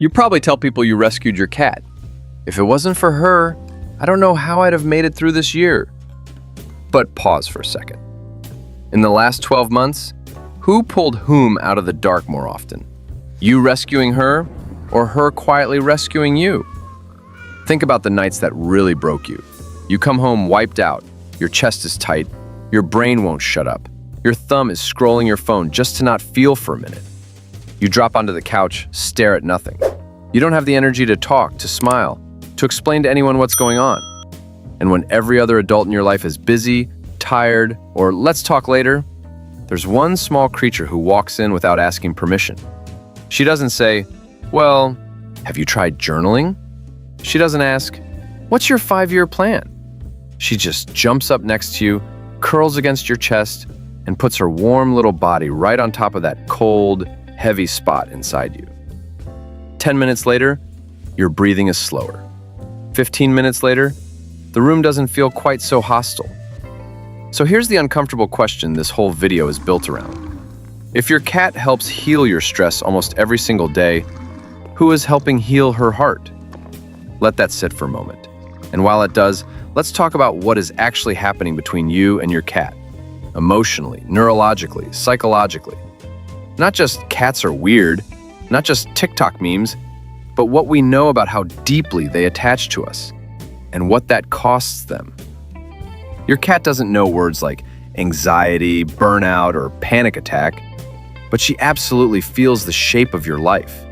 You probably tell people you rescued your cat. If it wasn't for her, I don't know how I'd have made it through this year. But pause for a second. In the last 12 months, who pulled whom out of the dark more often? You rescuing her, or her quietly rescuing you? Think about the nights that really broke you. You come home wiped out, your chest is tight, your brain won't shut up, your thumb is scrolling your phone just to not feel for a minute. You drop onto the couch, stare at nothing. You don't have the energy to talk, to smile, to explain to anyone what's going on. And when every other adult in your life is busy, tired, or let's talk later, there's one small creature who walks in without asking permission. She doesn't say, well, have you tried journaling? She doesn't ask, what's your 5-year plan? She just jumps up next to you, curls against your chest, and puts her warm little body right on top of that cold, heavy spot inside you. 10 minutes later, your breathing is slower. 15 minutes later, the room doesn't feel quite so hostile. So here's the uncomfortable question this whole video is built around. If your cat helps heal your stress almost every single day, who is helping heal her heart? Let that sit for a moment. And while it does, let's talk about what is actually happening between you and your cat. Emotionally, neurologically, psychologically. Not just cats are weird, not just TikTok memes, but what we know about how deeply they attach to us and what that costs them. Your cat doesn't know words like anxiety, burnout, or panic attack, but she absolutely feels the shape of your life.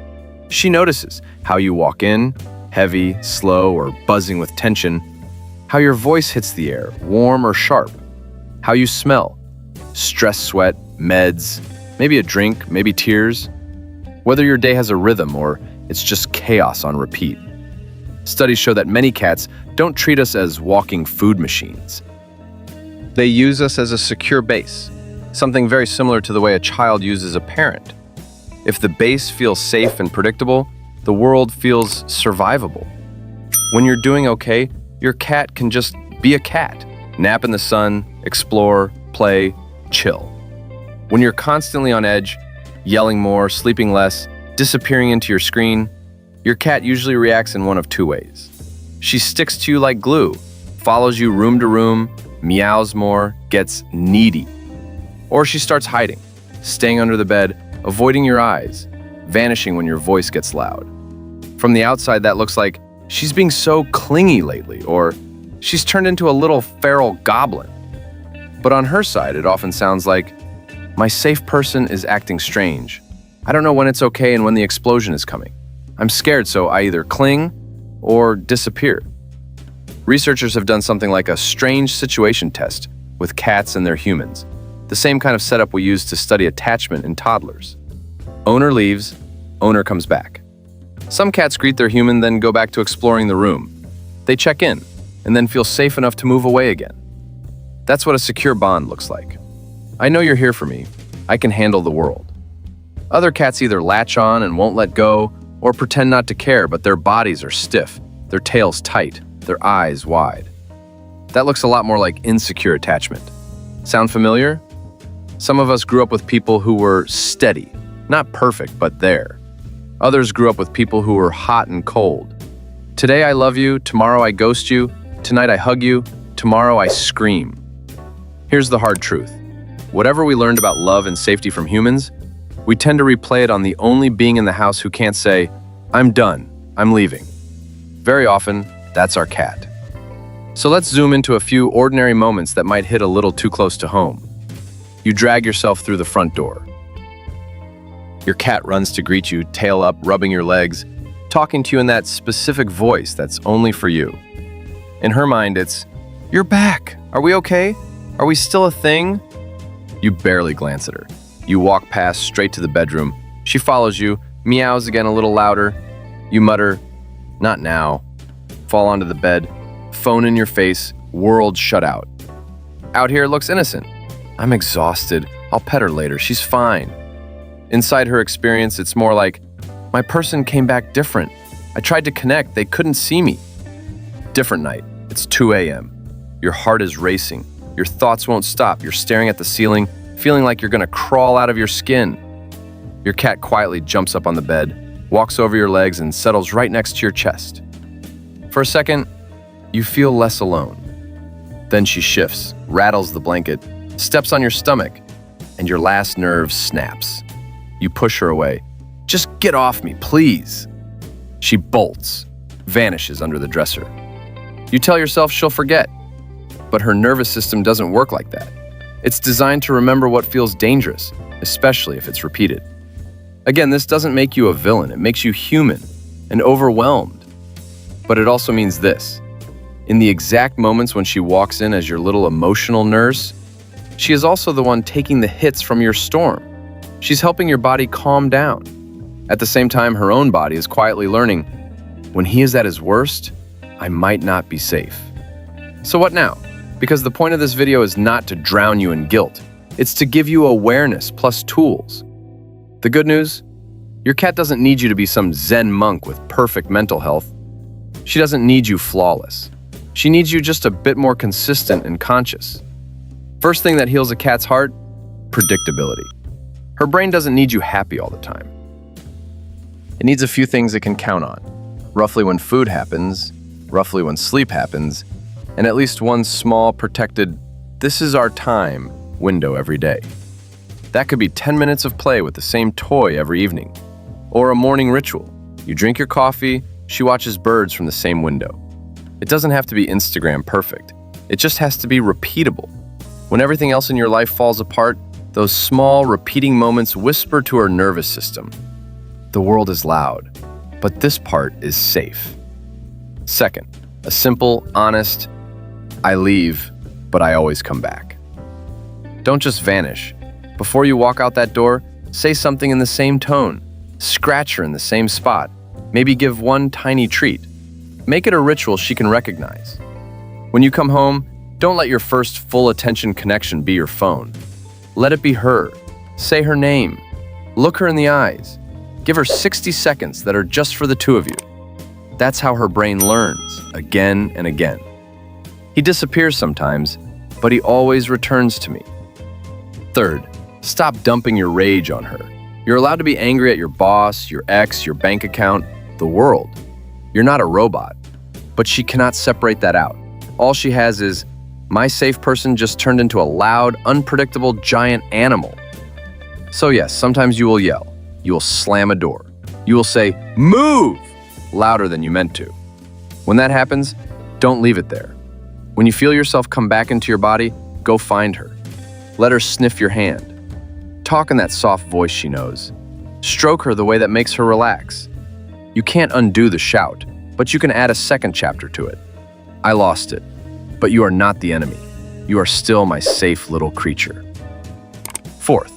She notices how you walk in, heavy, slow, or buzzing with tension, how your voice hits the air, warm or sharp, how you smell, stress sweat, meds, maybe a drink, maybe tears, whether your day has a rhythm or it's just chaos on repeat. Studies show that many cats don't treat us as walking food machines. They use us as a secure base, something very similar to the way a child uses a parent. If the base feels safe and predictable, the world feels survivable. When you're doing okay, your cat can just be a cat, nap in the sun, explore, play, chill. When you're constantly on edge, yelling more, sleeping less, disappearing into your screen, your cat usually reacts in one of two ways. She sticks to you like glue, follows you room to room, meows more, gets needy. Or she starts hiding, staying under the bed, avoiding your eyes, vanishing when your voice gets loud. From the outside, that looks like she's being so clingy lately, or she's turned into a little feral goblin. But on her side, it often sounds like, my safe person is acting strange. I don't know when it's okay and when the explosion is coming. I'm scared, so I either cling or disappear. Researchers have done something like a strange situation test with cats and their humans, the same kind of setup we use to study attachment in toddlers. Owner leaves, owner comes back. Some cats greet their human, then go back to exploring the room. They check in, and then feel safe enough to move away again. That's what a secure bond looks like. I know you're here for me. I can handle the world. Other cats either latch on and won't let go, or pretend not to care, but their bodies are stiff, their tails tight, their eyes wide. That looks a lot more like insecure attachment. Sound familiar? Some of us grew up with people who were steady, not perfect, but there. Others grew up with people who were hot and cold. Today I love you, tomorrow I ghost you, tonight I hug you, tomorrow I scream. Here's the hard truth. Whatever we learned about love and safety from humans, we tend to replay it on the only being in the house who can't say, I'm done, I'm leaving. Very often, that's our cat. So let's zoom into a few ordinary moments that might hit a little too close to home. You drag yourself through the front door. Your cat runs to greet you, tail up, rubbing your legs, talking to you in that specific voice that's only for you. In her mind, it's, you're back. Are we okay? Are we still a thing? You barely glance at her. You walk past, straight to the bedroom. She follows you, meows again a little louder. You mutter, not now. Fall onto the bed, phone in your face, world shut out. Out here it looks innocent. I'm exhausted. I'll pet her later. She's fine. Inside her experience, it's more like, my person came back different. I tried to connect. They couldn't see me. Different night. It's 2 a.m. Your heart is racing. Your thoughts won't stop. You're staring at the ceiling, feeling like you're going to crawl out of your skin. Your cat quietly jumps up on the bed, walks over your legs and settles right next to your chest. For a second, you feel less alone. Then she shifts, rattles the blanket, steps on your stomach, and your last nerve snaps. You push her away. "Just get off me, please." She bolts, vanishes under the dresser. You tell yourself she'll forget, but her nervous system doesn't work like that. It's designed to remember what feels dangerous, especially if it's repeated. Again, this doesn't make you a villain. It makes you human and overwhelmed. But it also means this. In the exact moments when she walks in as your little emotional nurse, she is also the one taking the hits from your storm. She's helping your body calm down. At the same time, her own body is quietly learning, when he is at his worst, I might not be safe. So what now? Because the point of this video is not to drown you in guilt. It's to give you awareness plus tools. The good news? Your cat doesn't need you to be some Zen monk with perfect mental health. She doesn't need you flawless. She needs you just a bit more consistent and conscious. First thing that heals a cat's heart? Predictability. Her brain doesn't need you happy all the time. It needs a few things it can count on. Roughly when food happens, roughly when sleep happens, and at least one small protected, "this is our time" window every day. That could be 10 minutes of play with the same toy every evening, or a morning ritual. You drink your coffee, she watches birds from the same window. It doesn't have to be Instagram perfect. It just has to be repeatable. When everything else in your life falls apart, those small, repeating moments whisper to her nervous system. The world is loud, but this part is safe. Second, a simple, honest, "I leave, but I always come back." Don't just vanish. Before you walk out that door, say something in the same tone. Scratch her in the same spot. Maybe give one tiny treat. Make it a ritual she can recognize. When you come home, don't let your first full attention connection be your phone. Let it be her. Say her name. Look her in the eyes. Give her 60 seconds that are just for the two of you. That's how her brain learns, again and again. He disappears sometimes, but he always returns to me. Third, stop dumping your rage on her. You're allowed to be angry at your boss, your ex, your bank account, the world. You're not a robot, but she cannot separate that out. All she has is, my safe person just turned into a loud, unpredictable giant animal. So yes, sometimes you will yell. You will slam a door. You will say, "Move!" louder than you meant to. When that happens, don't leave it there. When you feel yourself come back into your body, go find her. Let her sniff your hand. Talk in that soft voice she knows. Stroke her the way that makes her relax. You can't undo the shout, but you can add a second chapter to it. I lost it, but you are not the enemy. You are still my safe little creature. Fourth,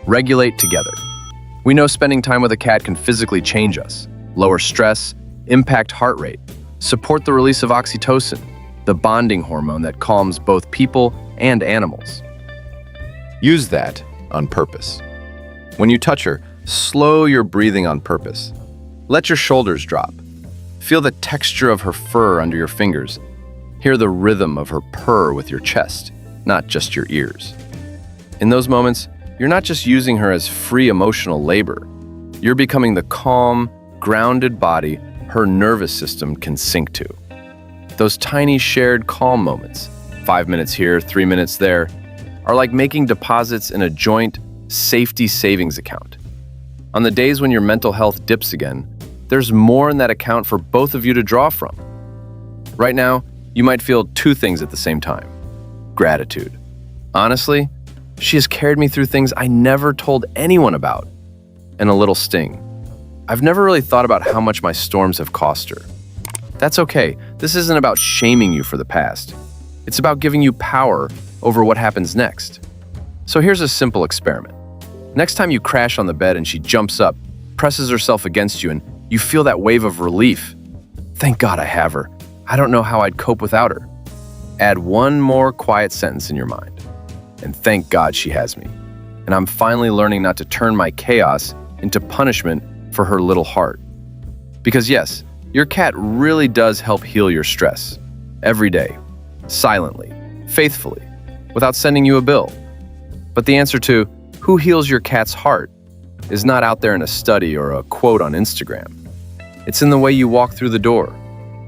regulate together. We know spending time with a cat can physically change us, lower stress, impact heart rate, support the release of oxytocin, the bonding hormone that calms both people and animals. Use that on purpose. When you touch her, slow your breathing on purpose. Let your shoulders drop. Feel the texture of her fur under your fingers. Hear the rhythm of her purr with your chest, not just your ears. In those moments, you're not just using her as free emotional labor. You're becoming the calm, grounded body her nervous system can sync to. Those tiny shared calm moments, 5 minutes here, 3 minutes there, are like making deposits in a joint safety savings account. On the days when your mental health dips again, there's more in that account for both of you to draw from. Right now, you might feel two things at the same time. Gratitude. Honestly, she has carried me through things I never told anyone about. And a little sting. I've never really thought about how much my storms have cost her. That's okay. This isn't about shaming you for the past. It's about giving you power over what happens next. So here's a simple experiment. Next time you crash on the bed and she jumps up, presses herself against you, and you feel that wave of relief. Thank God I have her. I don't know how I'd cope without her. Add one more quiet sentence in your mind. And thank God she has me. And I'm finally learning not to turn my chaos into punishment for her little heart. Because yes, your cat really does help heal your stress. Every day. Silently. Faithfully. Without sending you a bill. But the answer to who heals your cat's heart is not out there in a study or a quote on Instagram. It's in the way you walk through the door.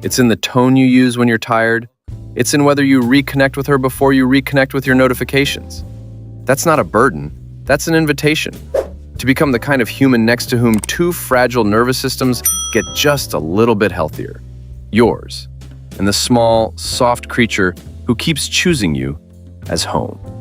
It's in the tone you use when you're tired. It's in whether you reconnect with her before you reconnect with your notifications. That's not a burden. That's an invitation to become the kind of human next to whom two fragile nervous systems get just a little bit healthier. Yours, and the small, soft creature who keeps choosing you as home.